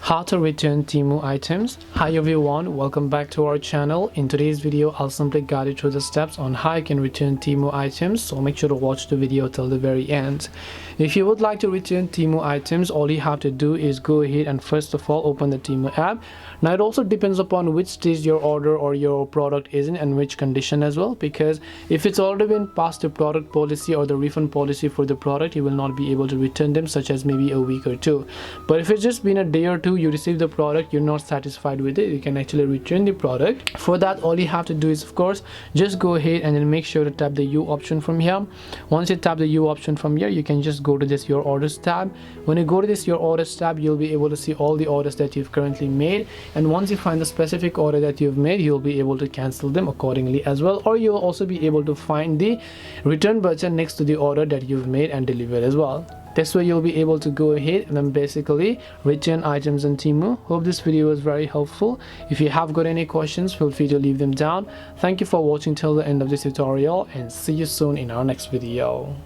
How to return Temu items. Hi everyone, welcome back to our channel. In today's video I'll simply guide you through the steps on how you can return Temu items, so make sure to watch the video till the very end. If you would like to return Temu items, all you have to do is go ahead and first of all open the Temu app. Now it also depends upon which stage your order or your product is in and which condition as well, because if it's already been past the product policy or the refund policy for the product, you will not be able to return them, such as maybe a week or two. But if it's just been a day or two, you receive the product, you're not satisfied with it, you can actually return the product. For that, all you have to do is of course just go ahead and then make sure to tap the U option from here. Once you tap the U option from here, you can just go to this your orders tab. When you go to this your orders tab, you'll be able to see all the orders that you've currently made, and once you find the specific order that you've made, you'll be able to cancel them accordingly as well, or you'll also be able to find the return button next to the order that you've made and delivered as well. This way you'll be able to go ahead and then basically return items on Temu. Hope this video was very helpful. If you have got any questions, feel free to leave them down. Thank you for watching till the end of this tutorial, and see you soon in our next video.